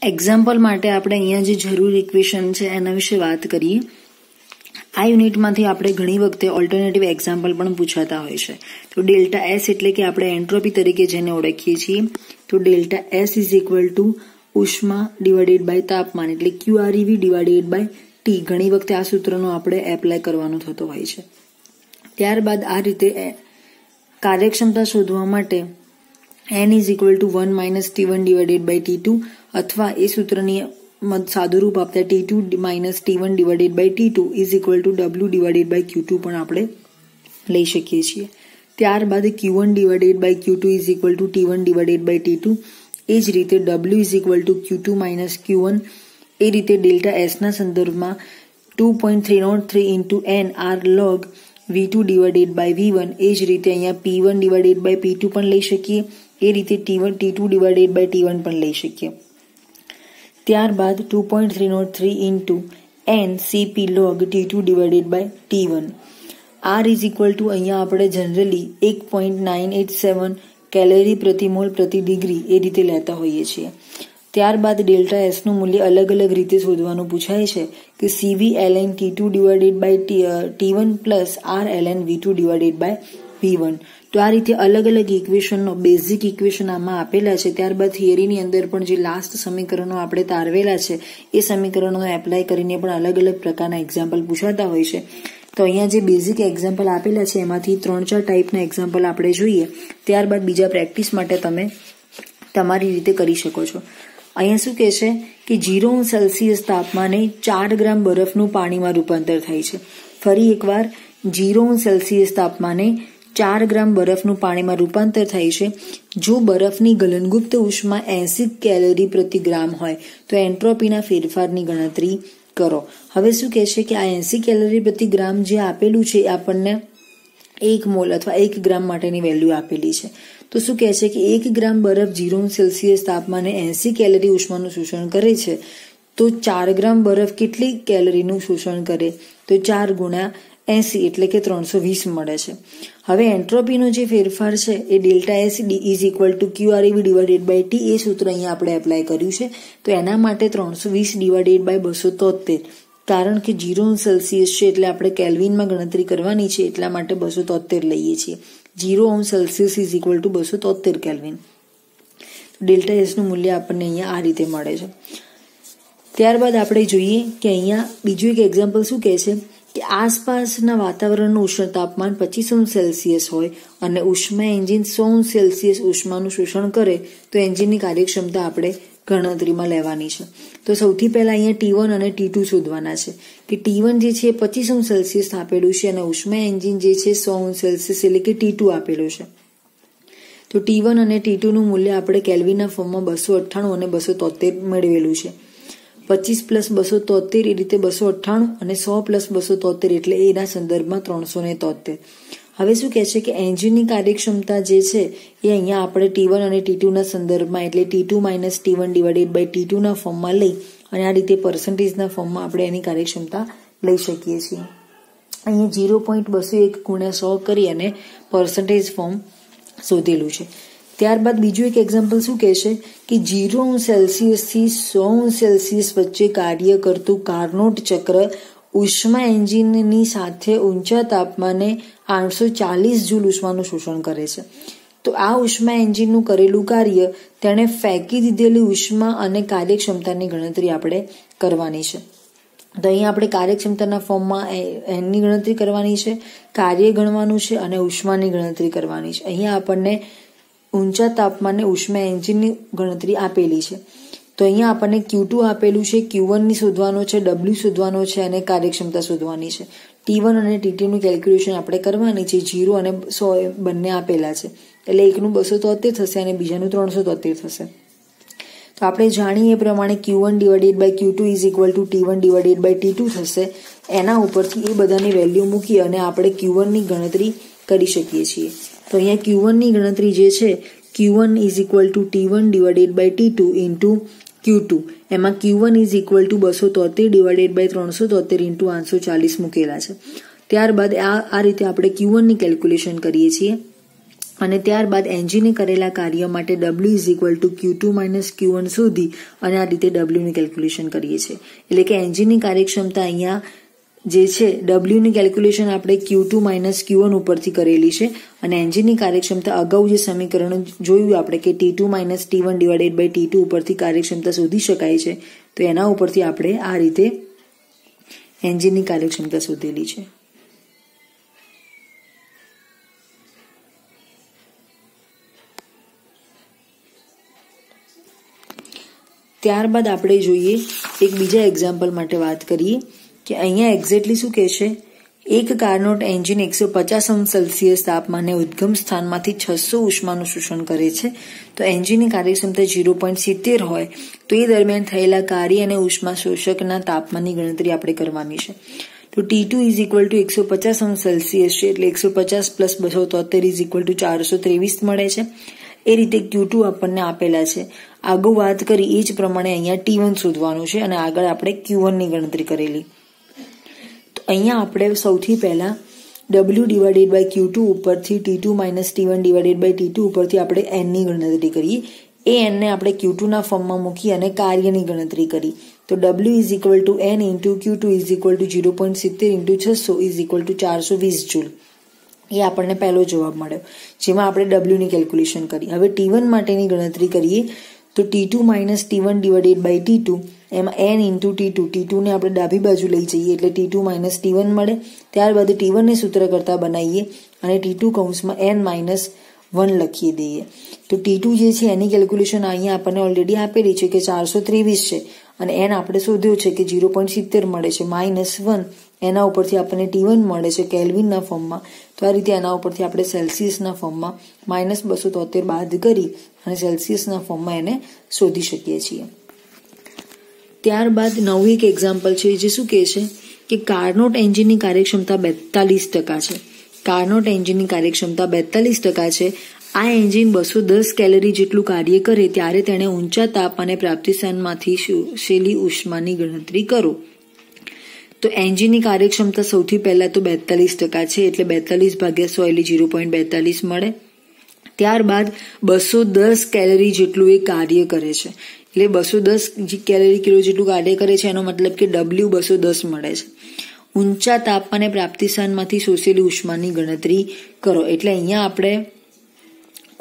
Example માટે આપણે અહીંયા જે જરૂરી ઇક્વેશન છે એના વિશે વાત કરીએ. આ યુનિટમાંથી આપણે ઘણી વખતે ઓલ્ટરનેટિવ એક્ઝામ્પલ પણ પૂછાતા હોય છે. તો ડેલ્ટા એસ એટલે કે આપણે એન્ટ્રોપી તરીકે જેને ઓળખીએ છીએ. તો delta S is equal two ઉષ્મા ડિવાઇડેડ બાય તાપમાન એટલે QREV ડિવાઇડેડ બાય ટી. ઘણી વખતે આ સૂત્રનો આપણે એપ્લાય કરવાનો થતો હોય છે. ત્યારબાદ આ રીતે કાર્યક્ષમતા શોધવા માટે n is equal to 1 minus T1 divided by T2 અથવા એ સૂત્રની સાદું રૂપ આપતા T2 minus T1 divided by T2 is equal to W divided by Q2 પણ આપણે લઈ શકીએ છીએ. ત્યારબાદ Q1 divided by Q2 is equal to T1 divided by T2. એ જ રીતે W is equal to Q2 minus Q1. એ રીતે ડેલ્ટા એસ ના સંદર્ભમાં 2.303 into n R log V2 divided by V1. એ જ રીતે અહીંયા P1 ડિવાઇડેડ બાય P2 પણ લઈ શકીએ. એ રીતે T2 ડિવાઇડેડ બાય T1 પણ લઈ શકીએ. ત્યારબાદ 2.303 into n CP log T2 divided by T1. R is equal to અહીંયા આપણે જનરલી 1.987 કેલેરી પ્રતિ મોલ પ્રતિ ડિગ્રી એ રીતે લેતા હોઈએ છીએ. ત્યારબાદ ડેલ્ટા એસ નું મૂલ્ય અલગ અલગ રીતે શોધવાનું પૂછાય છે કે CV ln T2 divided by T1 plus R ln V2 divided by V1. તો આ રીતે અલગ અલગ ઇક્વેશનનો બેઝિક ઇક્વેશન આમાં આપેલા છે. ત્યારબાદ થિયરીની અંદર પણ જે લાસ્ટ સમીકરણો આપણે તારવેલા છે એ સમીકરણોને એપ્લાય કરીને પણ અલગ અલગ પ્રકારના એક્ઝામ્પલ પૂછાતા હોય છે. તો અહીંયા જે બેઝિક એક્ઝામ્પલ આપેલા છે એમાંથી 3-4 ટાઈપના એક્ઝામ્પલ આપણે જોઈએ. ત્યારબાદ બીજા પ્રેક્ટિસ માટે તમે તમારી રીતે કરી શકો છો. અહીંયા શું કહે છે કે 0°C તાપમાને 4 ગ્રામ બરફનું પાણીમાં રૂપાંતર થાય છે. ફરી એકવાર 0°C તાપમાને 4 ગ્રામ બરફનું પાણીમાં રૂપાંતર થાય છે. જો બરફની ગલનગુપ્ત ઉષ્મા 80 કેલરી પ્રતિ ગ્રામ હોય તો એન્ટ્રોપીના ફેરફારની ગણતરી કરો. હવે શું કહે છે કે આ 80 કેલરી પ્રતિ ગ્રામ જે આપેલું છે એ આપણને 1 મોલ અથવા 1 ગ્રામ માટેની વેલ્યુ આપેલી છે. તો શું કહે છે કે 1 ગ્રામ બરફ 0°C તાપમાને 80 કેલરી ઉષ્માનું શોષણ કરે છે તો 4 ગ્રામ બરફ કેટલી કેલરીનું શોષણ કરે તો 4 ગુણ્યા 80 એટલે કે 320 મળે છે. હવે એન્ટ્રોપીનો જે ફેરફાર છે એ delta S is equal to QREV divided by T એ સૂત્ર અહીંયા આપણે એપ્લાય કર્યું છે. તો એના માટે 320 ડિવાઇડેડ બાય 273 કારણ કે 0°C છે એટલે આપણે કેલ્વિનમાં ગણતરી કરવાની છે એટલા માટે 273 લઈએ છીએ. 0°C is equal to 273 kelvin. Delta S નું મૂલ્ય આપણને અહીંયા આ રીતે મળે છે. ત્યારબાદ આપણે જોઈએ કે અહીંયા બીજું એક એક્ઝામ્પલ શું કહે છે કે આસપાસના વાતાવરણનું ઉષ્ણ તાપમાન 25°C હોય અને ઉષ્મા એન્જિન 100°C ઉષ્માનું શોષણ કરે તો એન્જિનની કાર્યક્ષમતા આપણે ગણતરીમાં લેવાની છે. તો સૌથી પહેલા અહીંયા T1 અને T2 શોધવાના છે કે T1 જે છે 25°C આપેલું છે અને ઉષ્મા એન્જિન જે છે 100°C એટલે કે T2 આપેલું છે. તો T1 અને T2 નું મૂલ્ય આપણે કેલ્વિનના ફોર્મમાં 298 અને 273 મેળવેલું છે. 25 પ્લસ 273 એ રીતે 298 અને 100 પ્લસ 273 એટલે એના સંદર્ભમાં 373. હવે શું કહે છે કે એન્જિનની કાર્યક્ષમતા જે છે એ અહીંયા આપણે T1 અને T2 ના સંદર્ભમાં એટલે T2 minus T1 divided by T2 ના ફોર્મમાં લઈ અને આ રીતે પર્સન્ટેજના ફોર્મમાં આપણે એની કાર્યક્ષમતા લઈ શકીએ છીએ. અહીંયા 0.201 ગુણ્યા 100 કરી અને પર્સન્ટેજ ફોર્મ શોધેલું છે. ત્યારબાદ બીજું એક એક્ઝામ્પલ શું કહે છે કે 0°C થી 100°C વચ્ચે કાર્ય કરતું કાર્નોટ ચક્ર ઉષ્મા એન્જિનની સાથે ઊંચા તાપમાને 840 જૂલ ઉષ્માનું શોષણ કરે છે. તો આ ઉષ્મા એન્જિનનું કરેલું કાર્ય તેણે ફેંકી દીધેલી ઉષ્મા અને કાર્યક્ષમતાની ગણતરી આપણે કરવાની છે. તો અહીંયા આપણે કાર્યક્ષમતાના ફોર્મમાં એનની ગણતરી કરવાની છે, કાર્ય ગણવાનું છે અને ઉષ્માની ગણતરી કરવાની છે. અહીંયા આપણને ઊંચા તાપમાને ઉષ્મા એન્જિનની ગણતરી આપેલી છે. તો અહીંયા આપણને Q2 આપેલું છે, Q1 ની શોધવાનો છે, W શોધવાનો છે અને કાર્યક્ષમતા શોધવાની છે. T1 અને T2 નું કેલ્ક્યુલેશન આપણે કરવાની છે. 0 અને 100 બંને આપેલા છે એટલે એકનું 273 થશે અને બીજાનું 373 થશે. તો આપણે જાણીએ એ પ્રમાણે Q1 divided by Q2 is equal to T1 divided by T2 થશે. એના ઉપરથી એ બધાની વેલ્યુ મૂકી અને આપણે Q1 ની ગણતરી કરી શકીએ છીએ. તો અહીંયા Q1 ની ગણતરી જે છે Q1 is equal to T1 divided by T2 into Q2. એમાં Q1 is equal to 273 divided by 373 into 840 મૂકેલા છે. ત્યારબાદ આ રીતે આપણે Q1 ની કેલ્ક્યુલેશન કરીએ છીએ. અને ત્યારબાદ એન્જિને કરેલા કાર્ય માટે W is equal to Q2 minus Q1 શોધી અને આ રીતે W ની કેલ્ક્યુલેશન કરીએ છીએ. એટલે કે એન્જિનની કાર્યક્ષમતા અહીંયા જે છે W ની કેલ્ક્યુલેશન આપણે Q2 માઇનસ Q1 ઉપરથી કરેલી છે અને એન્જિનની કાર્યક્ષમતા અગાઉ જે સમીકરણ જોયું આપણે કે T2 minus T1 divided by T2 ઉપરથી કાર્યક્ષમતા શોધી શકાય છે. તો એના ઉપરથી આપણે આ રીતે એન્જિનની કાર્યક્ષમતા શોધેલી છે. ત્યારબાદ આપણે જોઈએ એક બીજા એક્ઝામ્પલ માટે વાત કરીએ કે અહીંયા એક્ઝેક્ટલી શું કહે છે, એક કાર્નોટ એન્જિન 150°C તાપમાને ઉદ્ગમ સ્થાનમાંથી 600 ઉષ્માનું શોષણ કરે છે. તો એન્જિનની કાર્યક્ષમતા 0.70 હોય તો એ દરમિયાન થયેલા કાર્ય અને ઉષ્મા શોષકના તાપમાનની ગણતરી આપણે કરવાની છે. તો T2 is equal two 150°C છે એટલે 150 પ્લસ 273 ઇઝ ઇક્વલ ટુ 423 મળે છે. એ રીતે Q2 આપણને આપેલા છે. આગળ વાત કરી એ જ પ્રમાણે અહીંયા T1 શોધવાનું છે અને આગળ આપણે Q1 ની ગણતરી કરેલી. તો અહીંયા આપણે સૌથી પહેલા W ડિવાઇડેડ બાય Q2 ઉપરથી T2 minus T1 divided by T2 ઉપરથી આપણે N ની ગણતરી કરીએ. એ N ને આપણે Q2 ના ફોર્મમાં મૂકી અને કાર્યની ગણતરી કરી. તો W is equal to N into Q2 is equal to 0.70 into 600 is equal to 420 joule. એ આપણને પહેલો જવાબ મળ્યો જેમાં આપણે W ની કેલ્ક્યુલેશન કરી. હવે T1 માટેની ગણતરી કરીએ તો T2 minus T1 divided by T2 એમાં N ઇન્ટુ T2 ને આપણે ડાબી બાજુ લઈ જઈએ એટલે T2 માઇનસ T1 મળે. ત્યારબાદ T1 ને સૂત્ર કરતા બનાવીએ અને T2 કૌંસમાં N માઇનસ 1 લખી દઈએ. તો T2 જે છે એની કેલ્ક્યુલેશન અહીંયા આપણને ઓલરેડી આપેલી છે કે 423 છે અને N આપણે શોધ્યો છે કે 0.70 મળે છે માઇનસ 1. એના ઉપરથી આપણને T1 મળે છે કેલ્વિનના ફોર્મમાં. તો આ રીતે એના ઉપરથી આપણે સેલ્સિયસના ફોર્મમાં માઇનસ 273 બાદ કરી અને સેલ્સિયસના ફોર્મમાં એને શોધી શકીએ છીએ. ત્યારબાદ નવું એક એક્ઝામ્પલ છે જે શું કહે છે કે કાર્નોટ એન્જિનની કાર્યક્ષમતા 42% છે. કાર્નોટ એન્જિનની કાર્યક્ષમતા 42% છે. આ એન્જિન 210 કેલરી જેટલું કાર્ય કરે ત્યારે તેણે ઊંચા તાપમાને પ્રાપ્તિસ્થાનમાંથી શોષેલી ઉષ્માની ગણતરી કરો. તો એન્જિનની કાર્યક્ષમતા સૌથી પહેલા તો 42% છે એટલે 42 ભાગ્યા 100 એટલે 0.42 મળે. ત્યારબાદ 210 કેલરી જેટલું એ કાર્ય કરે છે એટલે 210 કેલરી કિલો જેટલું કાર્ય કરે છે એનો મતલબ કે W 210 મળે છે. ઊંચા તાપમાને પ્રાપ્તિસ્થાનમાંથી શોષેલી ઉષ્માની ગણતરી કરો. એટલે અહીંયા આપણે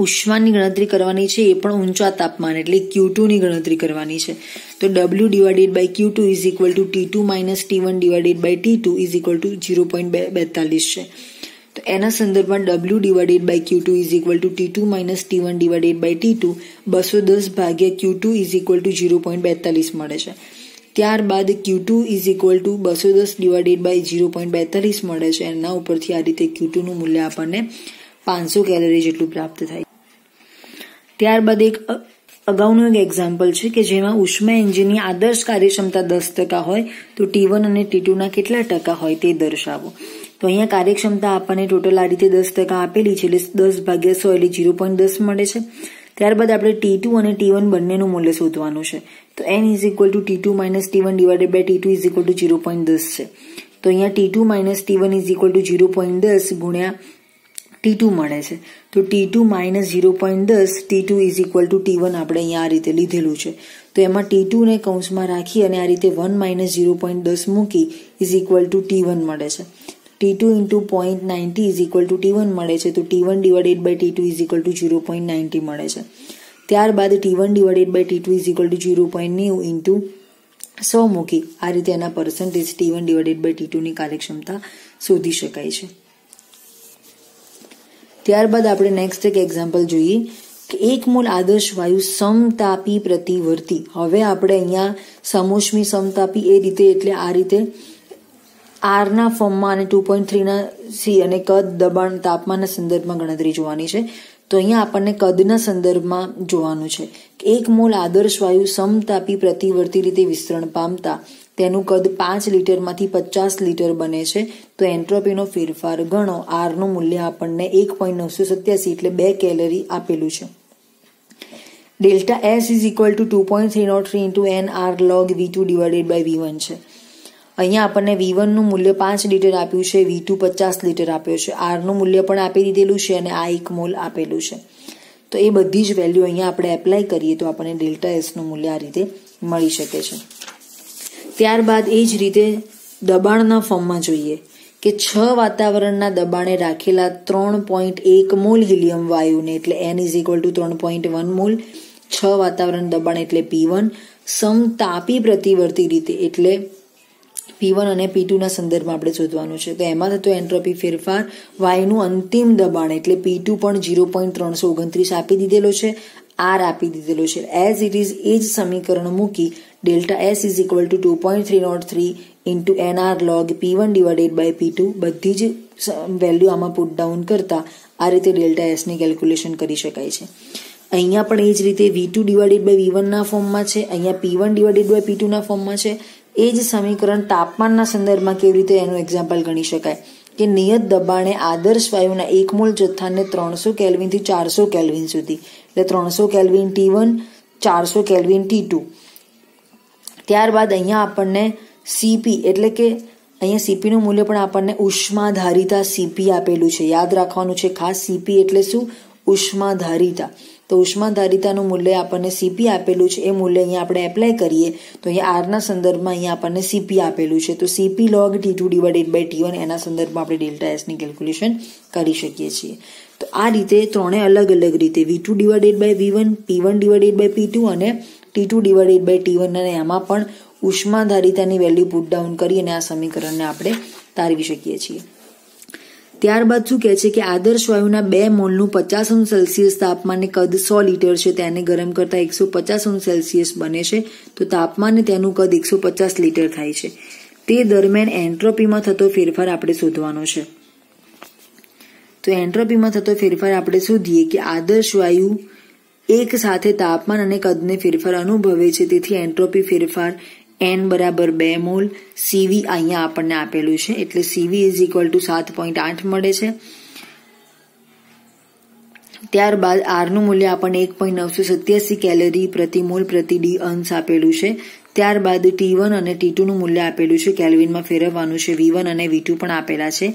ઉષ્માની ગણતરી કરવાની છે એ પણ ઊંચા તાપમાન એટલે Q2 ની ગણતરી કરવાની છે. તો W divided by Q2 is equal to T2 minus T1 divided by T2 is equal to 0.42 છે. તો એના સંદર્ભમાં W divided by Q2 is equal to T2 minus T1 divided by T2 210 ભાગ્યા Q2 ઇઝ ઇક્વલ ટુ 0.42 મળે છે. ત્યારબાદ Q2 is equal to 210 divided by 0.42 મળે છે. એના ઉપરથી આ રીતે Q2 નું મૂલ્ય આપણને 500 કેલરી જેટલું પ્રાપ્ત થાય. ત્યારબાદ એક અગાઉનું એક એક્ઝામ્પલ છે કે જેમાં ઉષ્મા એન્જિનની આદર્શ કાર્યક્ષમતા 10% હોય તો T1 અને T2 ના કેટલા ટકા હોય તે દર્શાવો. તો અહીંયા કાર્યક્ષમતા આપણને ટોટલ આ રીતે 10% આપેલી છે એટલે 10 ભાગ્યા 100 એટલે 0.10 મળે છે. ત્યારબાદ આપણે T2 અને T1 બંનેનું મૂલ્ય શોધવાનું છે. તો N is equal to T2 minus T1 divided by T2 is equal to 0.10 છે. તો અહીંયા T2 minus T1 is equal to 0.10 ગુણ્યા T2 મળે છે. તો T2 minus 0.10 T2 is equal to T1 આપણે અહીંયા આ રીતે લીધેલું છે. તો એમાં T2 ને કૌંસમાં રાખી અને આ રીતે 1 માઇનસ 0.10 મૂકી ઇઝ ઇક્વલ ટુ T1 મળે છે. T2 into 0.90 is equal to T1 મળે છે. તો T1 divided by T2 is equal to 0.90 મળે છે. ત્યારબાદ T1 divided by T2 is equal to 0.90 into 100 મૂકી આ રીતે એના percentage T1 divided by T2 ની કાર્યક્ષમતા શોધી શકાય છે. ત્યારબાદ આપણે નેક્સ્ટ એક એક્ઝામ્પલ જોઈએ કે 1 મોલ આદર્શ વાયુ સમતાપી પ્રતિવર્તી. હવે આપણે અહીંયા સમોષ્મી સમતાપી એ રીતે એટલે આ રીતે R ના ફોર્મમાં અને 2.3 ના C અને કદ દબાણ તાપમાનના સંદર્ભમાં ગણતરી જોવાની છે. તો અહીંયા આપણને કદના સંદર્ભમાં જોવાનું છે કે 1 મોલ આદર્શ વાયુ સમતાપી પ્રતિવર્તી રીતે વિસ્તરણ પામતા તેનું કદ 5 લીટરમાંથી 50 લીટર બને છે. તો એન્ટ્રોપીનો ફેરફાર ગણો. R નું મૂલ્ય આપણને 1.987 એટલે 2 કેલરી આપેલું છે. Delta S is equal to 2.303 into N R log V2 divided by V1 છે. અહીંયા આપણને V1 નું મૂલ્ય 5 લિટર આપ્યું છે, V2 50 લિટર આપ્યો છે, R નું મૂલ્ય પણ આપી દીધેલું છે અને આ 1 મોલ આપેલું છે. તો એ બધી જ વેલ્યુ અહીંયા આપણે એપ્લાય કરીએ તો આપણને ડેલ્ટા એસ નું મૂલ્ય આ રીતે મળી શકે છે. ત્યારબાદ એ જ રીતે દબાણના ફોર્મમાં જોઈએ કે 6 વાતાવરણના દબાણે રાખેલા 3.1 મોલ હિલિયમ વાયુને એટલે N = 3.1 મોલ, 6 વાતાવરણ દબાણ એટલે P1, સમતાપી પ્રતિવર્તી રીતે એટલે P1 અને P2 ના સંદર્ભમાં આપણે શોધવાનું છે. તો એમાં થતો એન્ટ્રોપી ફેરફાર વાયુનું અંતિમ દબાણ એટલે P2 પણ 0.329 આપી દીધેલો છે, R આપી દીધેલો છે. એઝ ઇટ ઇઝ એ જ સમીકરણ મૂકી delta S = 2.303 × NR log P1 / P2 બધી જ વેલ્યુ આમાં પુટ ડાઉન કરતા આ રીતે ડેલ્ટા એસ ની કેલ્ક્યુલેશન કરી શકાય છે. અહીંયા પણ એ જ રીતે V2 / V1 ના ફોર્મમાં છે, અહીંયા P1 / P2 ના ફોર્મમાં છે. એ જ સમીકરણ તાપમાનના સંદર્ભમાં કેવી રીતે એનું એક્ઝામ્પલ ગણી શકાય કે નિયત દબાણે આદર્શ વાયુના 1 મોલ જથ્થાને 300 કેલ્વિન થી 400 કેલ્વિન સુધી એટલે 300 કેલ્વિન T1, 400 કેલ્વિન T2. ત્યારબાદ અહીંયા આપણને CP એટલે કે અહીંયા CP નું મૂલ્ય પણ આપણને ઉષ્માધારિતા CP આપેલું છે. યાદ રાખવાનું છે ખાસ, CP એટલે શું? ઉષ્માધારિતા. તો ઉષ્માધારિતાનું મૂલ્ય આપણને CP આપેલું છે, એ મૂલ્ય અહીંયા આપણે એપ્લાય કરીએ તો અહીંયા R ના સંદર્ભમાં અહીંયા આપણને CP આપેલું છે. તો CP log T2 / T1 એના સંદર્ભમાં આપણે ડેલ્ટા એસ ની કેલ્ક્યુલેશન કરી શકીએ છીએ. તો આ રીતે ત્રણે અલગ અલગ રીતે V2 / V1, P1 / P2 અને T2 / T1 અને એમાં પણ ઉષ્માધારિતાની વેલ્યુ પુટ ડાઉન કરી અને આ સમીકરણને આપણે તારવી શકીએ છીએ. ત્યારબાદ શું કહે છે કે આદર્શ વાયુના 2 મોલનું 50° તાપમાને કદ 100 લિટર છે, તેને ગરમ કરતા 150° બને છે. તો તાપમાને તેનું કદ 150 લિટર થાય છે. તે દરમિયાન એન્ટ્રોપીમાં થતો ફેરફાર આપણે શોધવાનો છે. તો એન્ટ્રોપીમાં થતો ફેરફાર આપણે શોધીએ કે આદર્શ વાયુ એક સાથે તાપમાન અને કદને ફેરફાર અનુભવે છે, તેથી એન્ટ્રોપી ફેરફાર N = 2 મોલ, CV અહીંયા આપણને આપેલું છે એટલે CV = 7.8 મળે છે. ત્યારબાદ R નું મૂલ્ય આપણને 1.987 કેલરી પ્રતિ મોલ પ્રતિ D અંશ આપેલું છે. ત્યારબાદ T1 અને T2 નું મૂલ્ય આપેલું છે, કેલ્વિનમાં ફેરવવાનું છે. V1 અને V2 પણ આપેલા છે.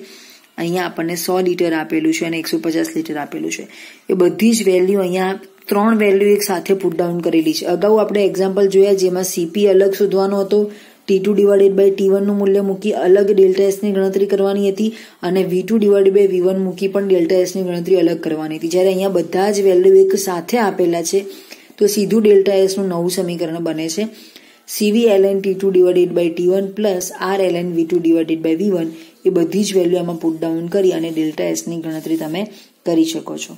અહીંયા આપણને 100 લિટર આપેલું છે અને 150 લિટર આપેલું છે. એ બધી જ વેલ્યુ અહીંયા 3 વેલ્યુ એક સાથે પુટ ડાઉન કરેલી છે. અગાઉ આપણે એક્ઝામ્પલ જોયા જેમાં CP અલગ શોધવાનો હતો, T2 / T1 નું મૂલ્ય મૂકી અલગ ડેલ્ટા એસ ની ગણતરી કરવાની હતી અને V2 / V1 મૂકી પણ ડેલ્ટા એસ ની ગણતરી અલગ કરવાની હતી. જ્યારે અહીંયા બધા જ વેલ્યુ એક સાથે આપેલા છે તો સીધું ડેલ્ટા એસ નું નવું સમીકરણ બને છે. CV ln T2 / T1 plus R ln V2 / V1 એ બધી જ વેલ્યુ આમાં પુટ ડાઉન કરી અને ડેલ્ટા એસ ની ગણતરી તમે કરી શકો છો.